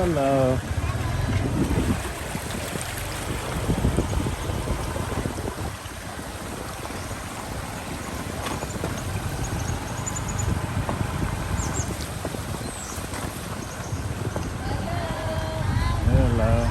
Hello. Hello.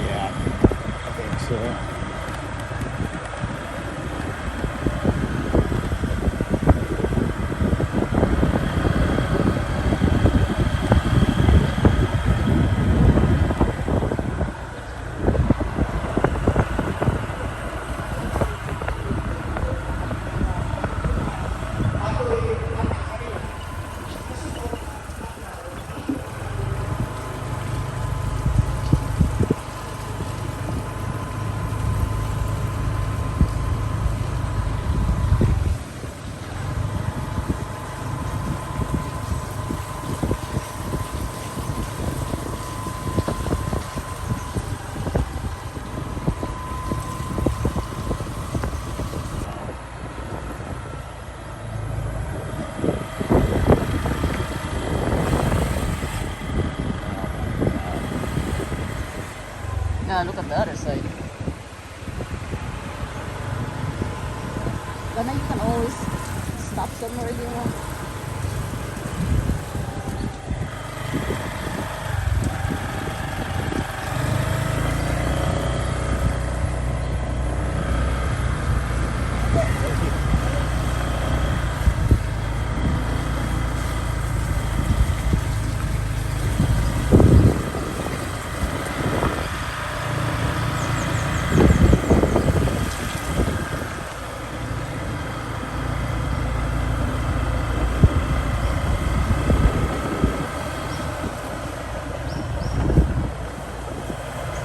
Yeah, I think so. Now look at the other side. But then you can always stop somewhere if you want.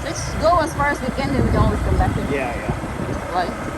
Let's go as far as we can, then we can always come back here. Yeah, yeah. Right?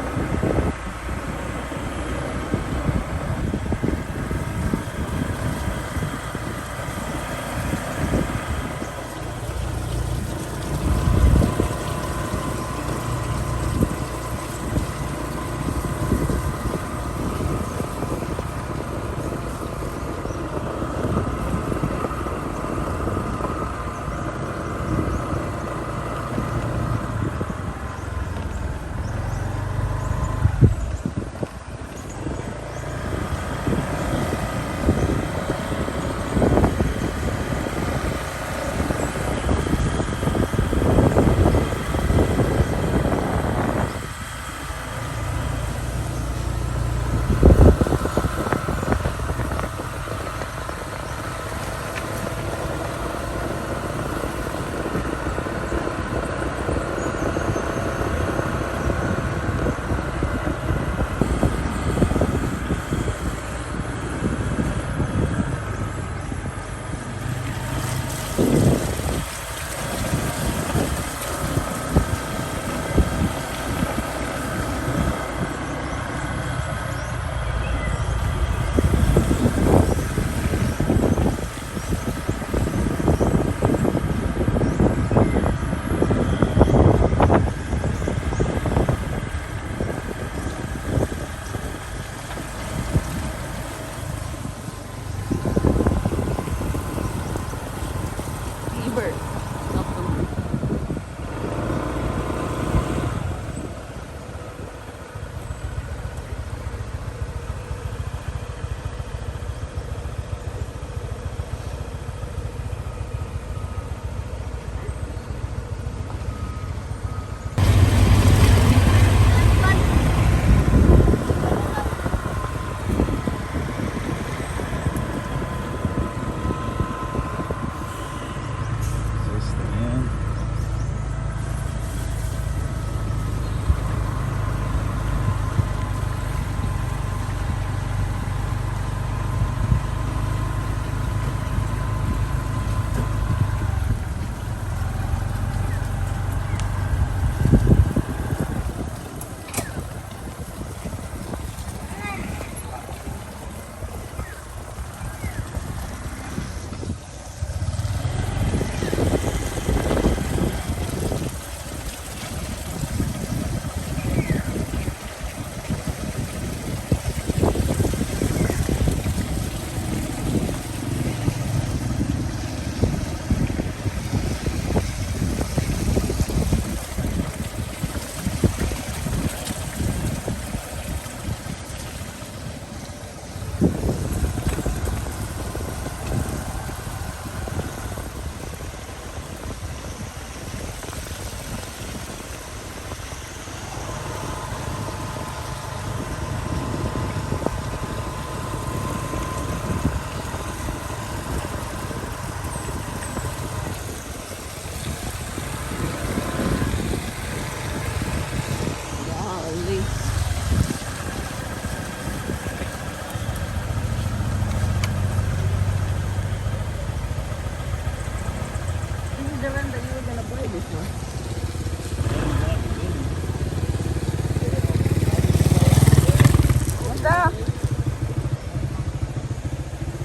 Basta.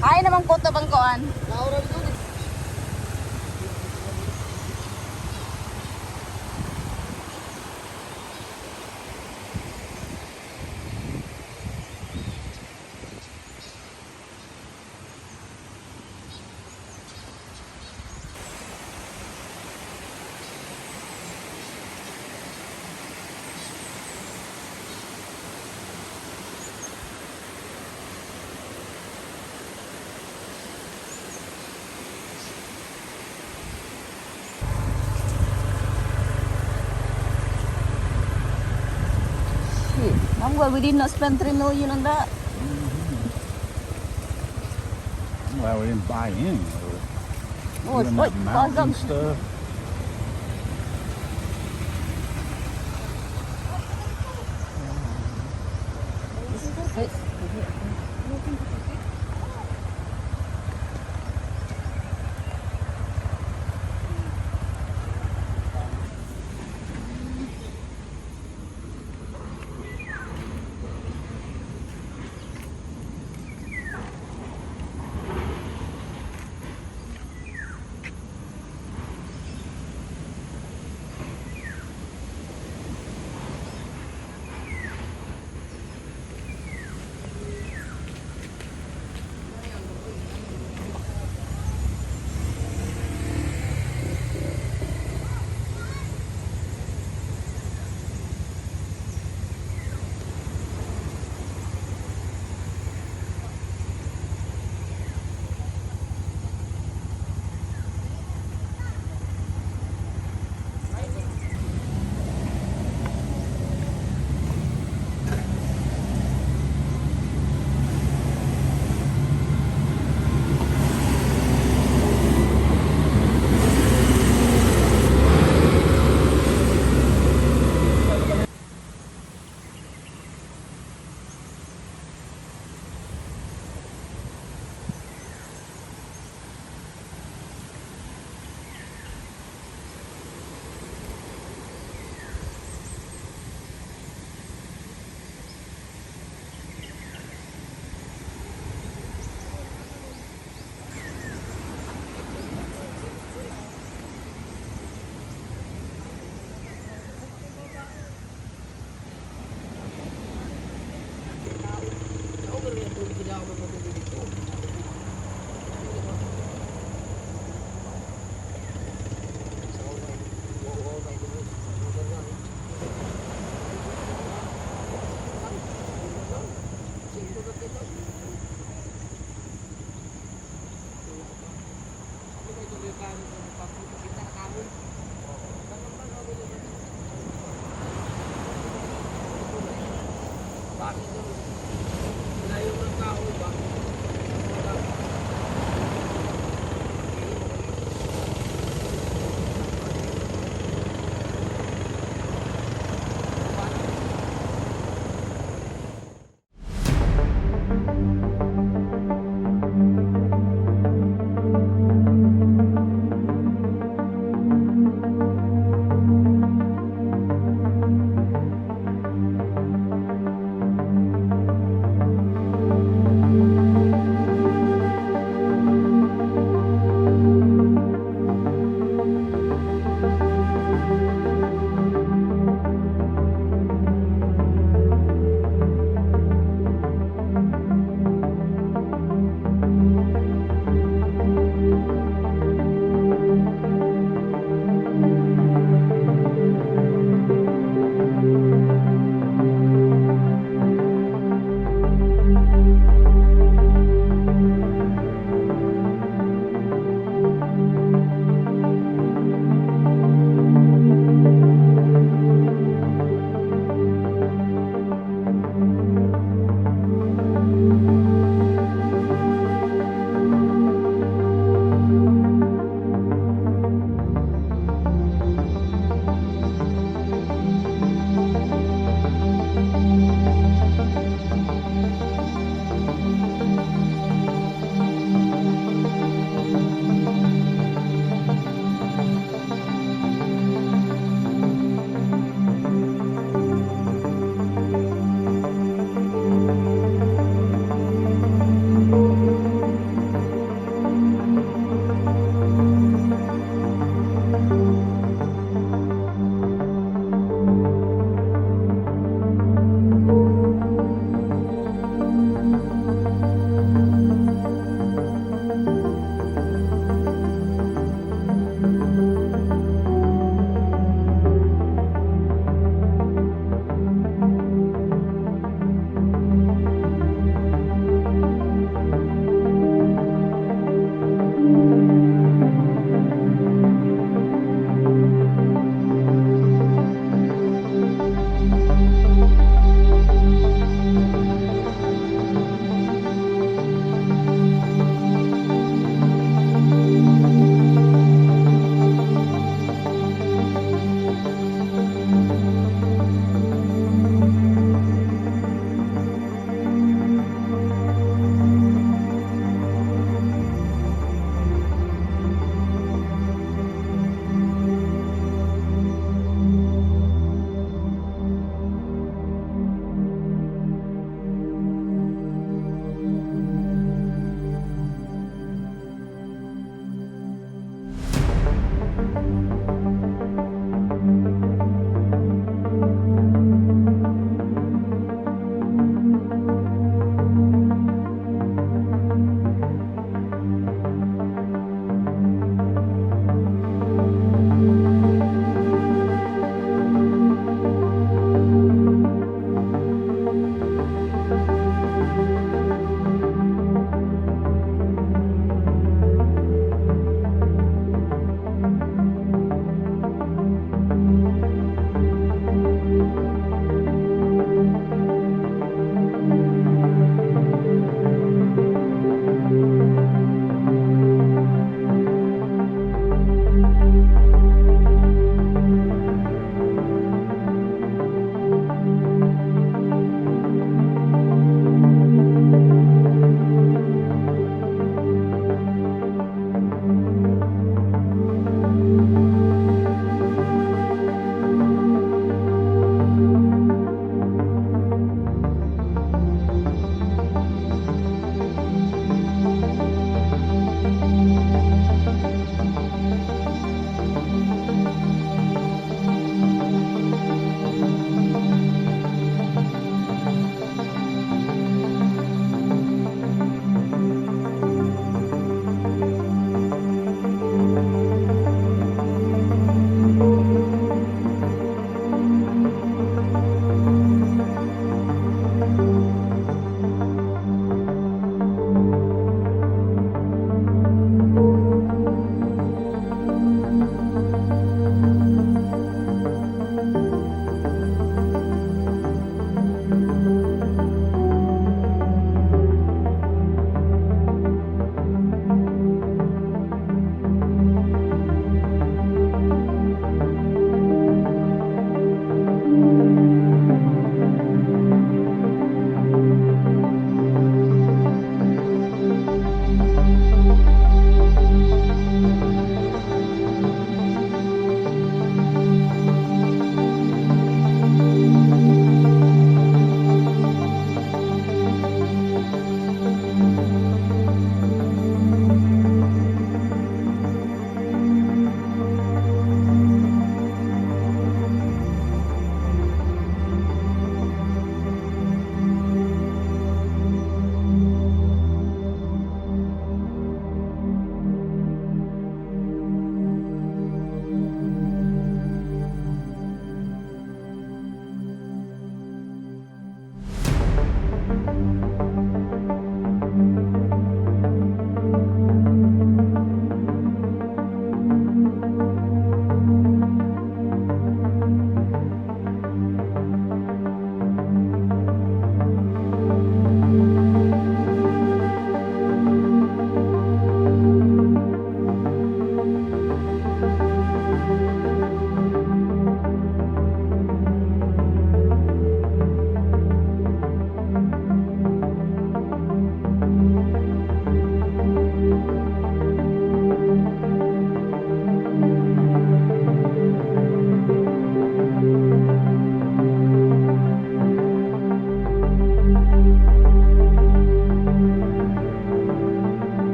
Kaya naman ko ito bang koan. I'm glad we did not spend 3 million on that. Well, we didn't buy in. Oh, it's Doing like that mountain Basyang. stuff.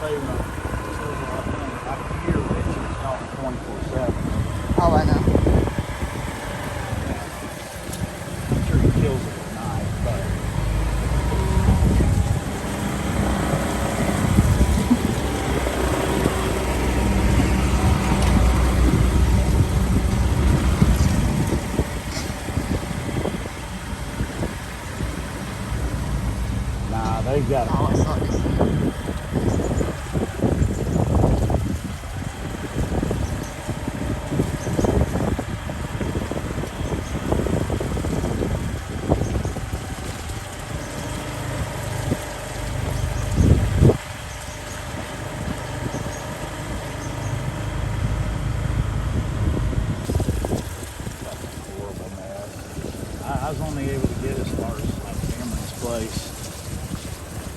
say I hear that she's on 24/7. Oh, I know. I'm sure he kills it at night, but nah, they've got. Oh, I saw this. Horrible mess. I was only able to get as far as like Cameron's place,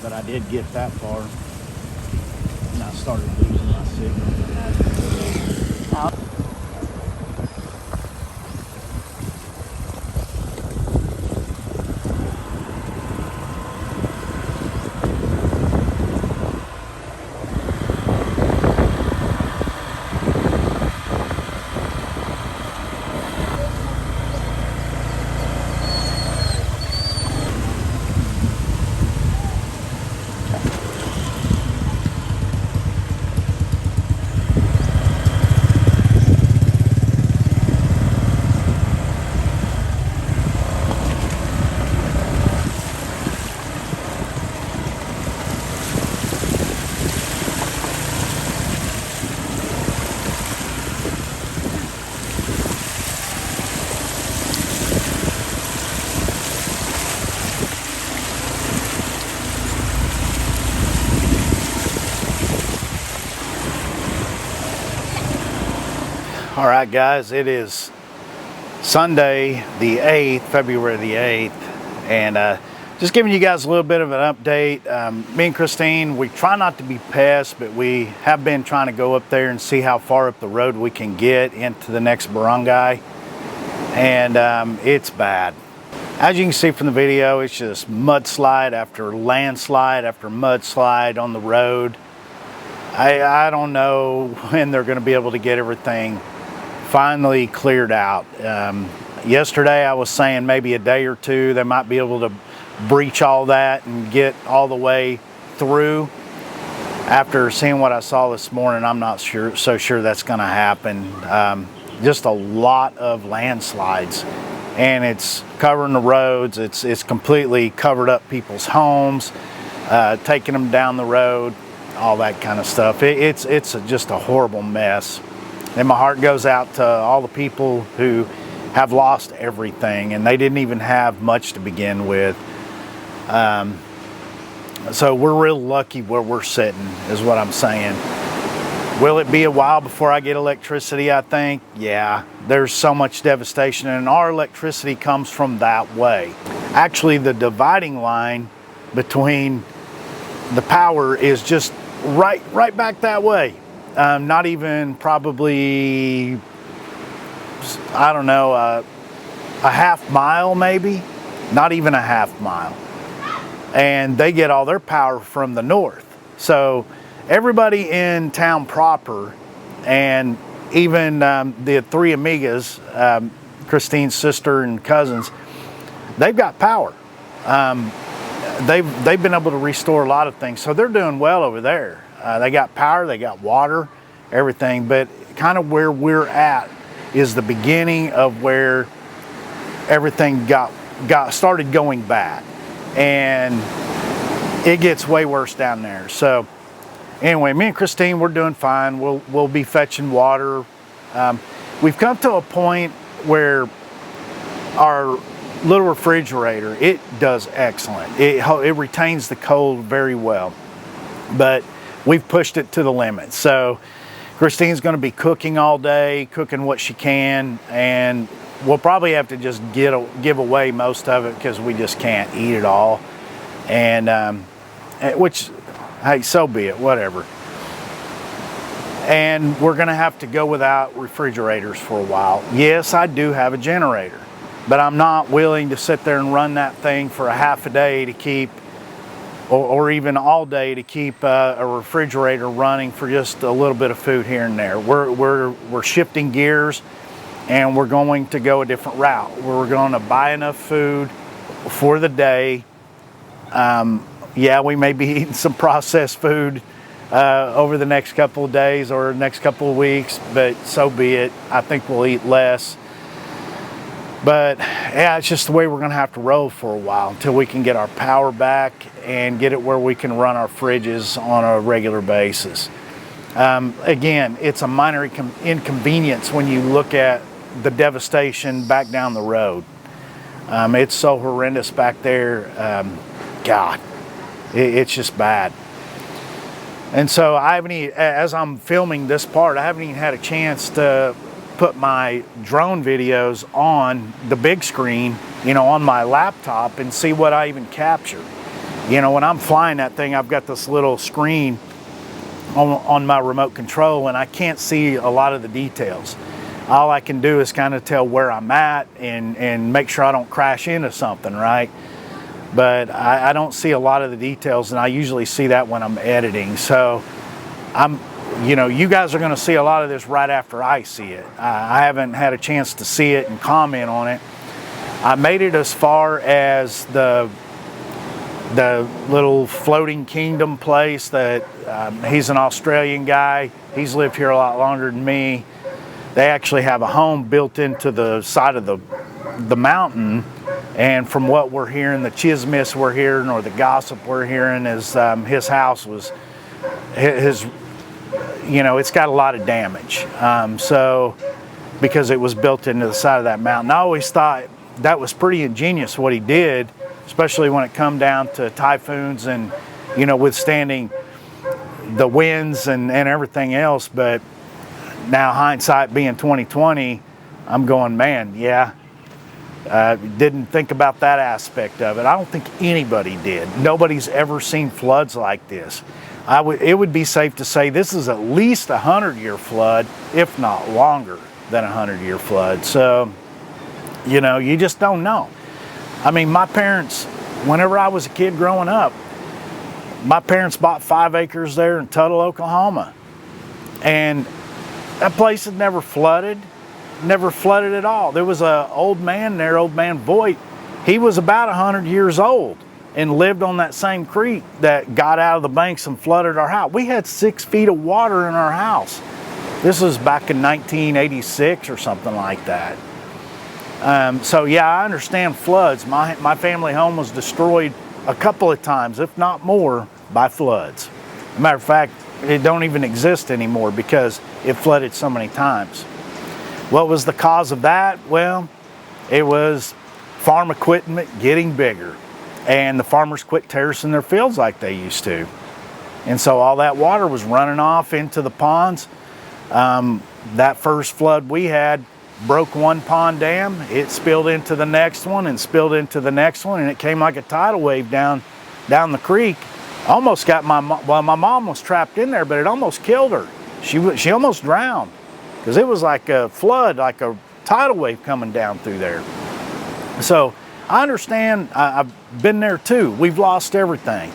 but I did get that far, and I started losing my signal. Oh. All right, guys, it is Sunday the 8th, February the 8th, and just giving you guys a little bit of an update. Me and Christine, we try not to be pests, but we have been trying to go up there and see how far up the road we can get into the next barangay, and it's bad. As you can see from the video, it's just mudslide after landslide after mudslide on the road. I don't know when they're going to be able to get everything finally cleared out. Yesterday I was saying maybe a day or two they might be able to breach all that and get all the way through. After seeing what I saw this morning, I'm not so sure that's going to happen. Just a lot of landslides, and it's covering the roads. It's completely covered up people's homes, taking them down the road, all that kind of stuff. It's just a horrible mess. And my heart goes out to all the people who have lost everything, and they didn't even have much to begin with. So we're real lucky where we're sitting, is what I'm saying. Will it be a while before I get electricity, I think? Yeah, there's so much devastation, and our electricity comes from that way. Actually, the dividing line between the power is just right back that way. Not even probably, I don't know, a half mile maybe, not even a half mile. And they get all their power from the north. So everybody in town proper, and even the three amigas, Christine's sister and cousins, they've got power. They've been able to restore a lot of things, so they're doing well over there. They got power, they got water, everything, but kind of where we're at is the beginning of where everything started going bad, and it gets way worse down there. So anyway, me and Christine, we're doing fine. We'll be fetching water. We've come to a point where our little refrigerator, it does excellent. It retains the cold very well, but we've pushed it to the limit. So Christine's going to be cooking all day, cooking what she can, and we'll probably have to just give away most of it because we just can't eat it all. And which, hey, so be it, whatever. And we're going to have to go without refrigerators for a while. Yes, I do have a generator, but I'm not willing to sit there and run that thing for a half a day to keep or even all day to keep a refrigerator running for just a little bit of food here and there. We're shifting gears, and we're going to go a different route. We're going to buy enough food for the day. Yeah, we may be eating some processed food over the next couple of days or next couple of weeks, but so be it. I think we'll eat less. But yeah, it's just the way we're going to have to roll for a while until we can get our power back and get it where we can run our fridges on a regular basis. Again, it's a minor inconvenience when you look at the devastation back down the road. It's so horrendous back there. God, it's just bad. And so I haven't even, as I'm filming this part, I haven't even had a chance to put my drone videos on the big screen, you know, on my laptop and see what I even captured. You know, when I'm flying that thing, I've got this little screen on my remote control, and I can't see a lot of the details. All I can do is kind of tell where I'm at and make sure I don't crash into something, right? But I don't see a lot of the details, and I usually see that when I'm editing. So you know, you guys are going to see a lot of this right after I see it. I haven't had a chance to see it and comment on it. I made it as far as the little floating kingdom place that he's an Australian guy. He's lived here a lot longer than me. They actually have a home built into the side of the mountain. And from what we're hearing, the chismis we're hearing, or the gossip we're hearing, is his house was you know, it's got a lot of damage. So, because it was built into the side of that mountain. I always thought that was pretty ingenious what he did, especially when it come down to typhoons and, you know, withstanding the winds and everything else. But now, hindsight being 2020, I'm going, man, yeah, didn't think about that aspect of it. I don't think anybody did. Nobody's ever seen floods like this. It would be safe to say this is at least a 100-year flood, if not longer than a 100-year flood. So, you know, you just don't know. I mean, my parents, whenever I was a kid growing up, my parents bought 5 acres there in Tuttle, Oklahoma. And that place had never flooded at all. There was an old man there, old man Voigt. He was about 100 years old and lived on that same creek that got out of the banks and flooded our house. We had 6 feet of water in our house. This was back in 1986 or something like that. So yeah, I understand floods. My family home was destroyed a couple of times, if not more, by floods. As a matter of fact, it don't even exist anymore because it flooded so many times. What was the cause of that? Well, it was farm equipment getting bigger, and the farmers quit terracing their fields like they used to. And so all that water was running off into the ponds. That first flood we had broke one pond dam, it spilled into the next one and spilled into the next one, and it came like a tidal wave down the creek. Almost got my mom was trapped in there, but it almost killed her. She almost drowned because it was like a flood, like a tidal wave coming down through there. So I understand. I've been there too. We've lost everything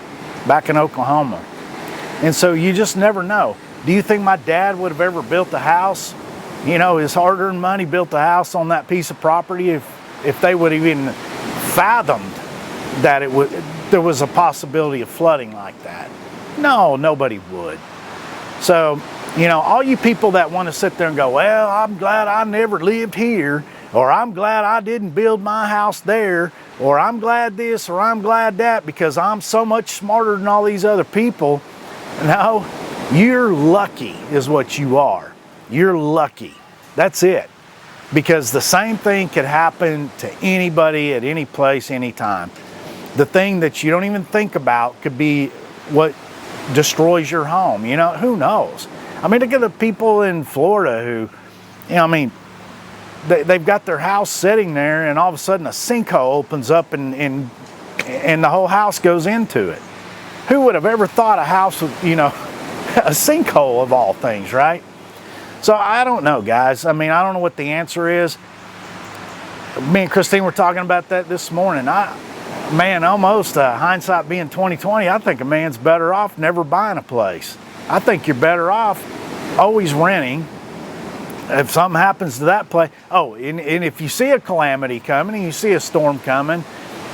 back in Oklahoma. And so you just never know. Do you think my dad would have ever built a house? You know, his hard-earned money built a house on that piece of property if they would have even fathomed that there was a possibility of flooding like that? No, nobody would. So, you know, all you people that want to sit there and go, well, I'm glad I never lived here, or I'm glad I didn't build my house there, or I'm glad this, or I'm glad that, because I'm so much smarter than all these other people. No, you're lucky is what you are. You're lucky. That's it. Because the same thing could happen to anybody at any place, anytime. The thing that you don't even think about could be what destroys your home. You know, who knows? I mean, look at the people in Florida who, you know, I mean, they've got their house sitting there and all of a sudden a sinkhole opens up and the whole house goes into it. Who would have ever thought a house with, you know, a sinkhole of all things, right? So I don't know, guys. I mean, I don't know what the answer is. Me and Christine were talking about that this morning. man, almost hindsight being 2020, I think a man's better off never buying a place. I think you're better off always renting. If something happens to that place, and if you see a calamity coming and you see a storm coming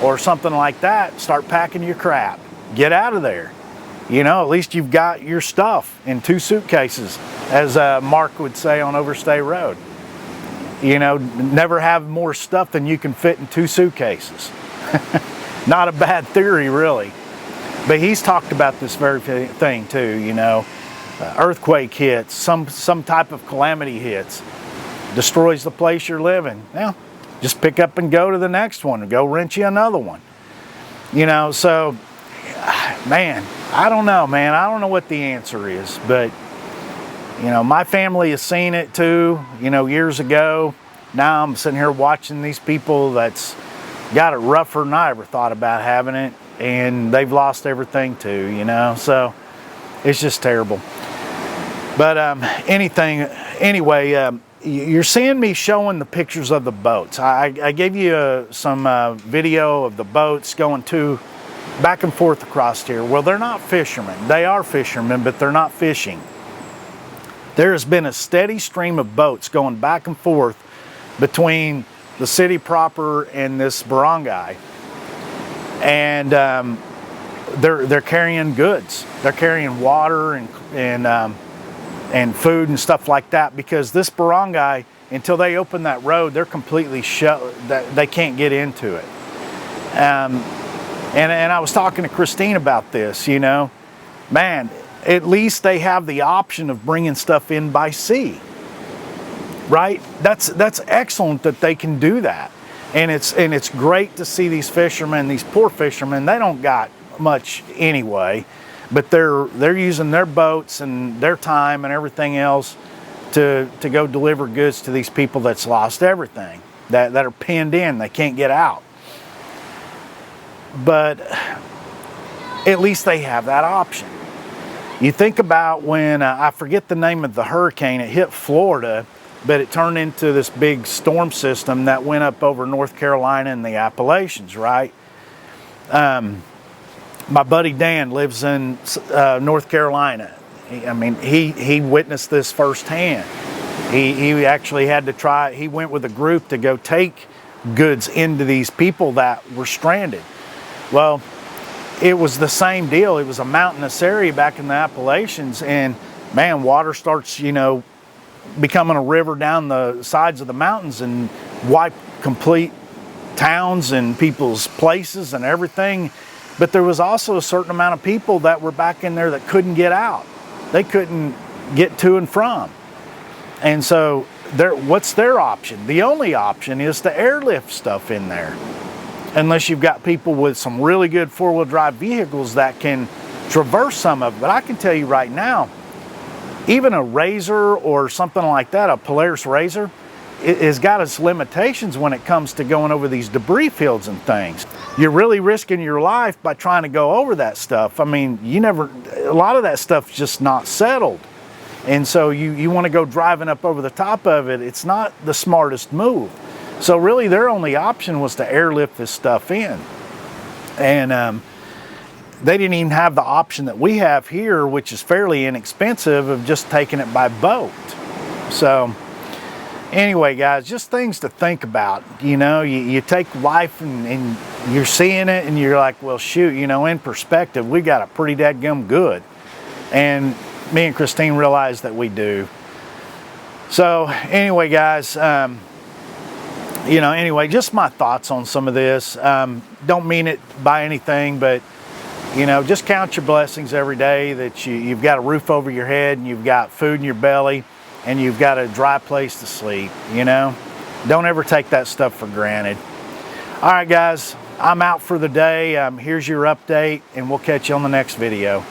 or something like that, start packing your crap. Get out of there. You know, at least you've got your stuff in 2 suitcases, as Mark would say on Overstay Road. You know, never have more stuff than you can fit in 2 suitcases. Not a bad theory, really. But he's talked about this very thing too, you know. Earthquake hits, some type of calamity hits, destroys the place you're living. Now, just pick up and go to the next one and go rent you another one. You know, so, man, I don't know, man. I don't know what the answer is, but, you know, my family has seen it too, you know, years ago. Now I'm sitting here watching these people that's got it rougher than I ever thought about having it, and they've lost everything too, you know, so it's just terrible. But anyway, you're seeing me showing the pictures of the boats. I gave you some video of the boats going back and forth across here. Well, they're not fishermen. They are fishermen, but they're not fishing. There has been a steady stream of boats going back and forth between the city proper and this barangay, and they're carrying goods. They're carrying water and food and stuff like that, because this barangay, until they open that road, they're completely shut. They can't get into it. And I was talking to Christine about this. You know, man, at least they have the option of bringing stuff in by sea. Right? That's excellent that they can do that, and it's great to see these fishermen, these poor fishermen. They don't got much anyway, but they're using their boats and their time and everything else to go deliver goods to these people that's lost everything, that are pinned in. They can't get out. But at least they have that option. You think about when I forget the name of the hurricane. It hit Florida, but it turned into this big storm system that went up over North Carolina and the Appalachians, right? My buddy Dan lives in North Carolina. He witnessed this firsthand. He actually had to try, he went with a group to go take goods into these people that were stranded. Well, it was the same deal. It was a mountainous area back in the Appalachians, and man, water starts, you know, becoming a river down the sides of the mountains and wipe complete towns and people's places and everything. But there was also a certain amount of people that were back in there that couldn't get out. They couldn't get to and from. And so what's their option? The only option is to airlift stuff in there, unless you've got people with some really good 4-wheel drive vehicles that can traverse some of it. But I can tell you right now, even a Razor or something like that, a Polaris Razor, it has got its limitations when it comes to going over these debris fields and things. You're really risking your life by trying to go over that stuff. I mean, a lot of that stuff's just not settled. And so you want to go driving up over the top of it. It's not the smartest move. So really their only option was to airlift this stuff in. And they didn't even have the option that we have here, which is fairly inexpensive, of just taking it by boat. So anyway, guys, just things to think about. You know, you take life and you're seeing it and you're like, well, shoot, you know, in perspective, we got it pretty dadgum good. And me and Christine realized that we do. So anyway, guys, anyway, just my thoughts on some of this. Don't mean it by anything, but you know, just count your blessings every day that you've got a roof over your head and you've got food in your belly and you've got a dry place to sleep, you know. Don't ever take that stuff for granted. All right, guys, I'm out for the day. Here's your update, and we'll catch you on the next video.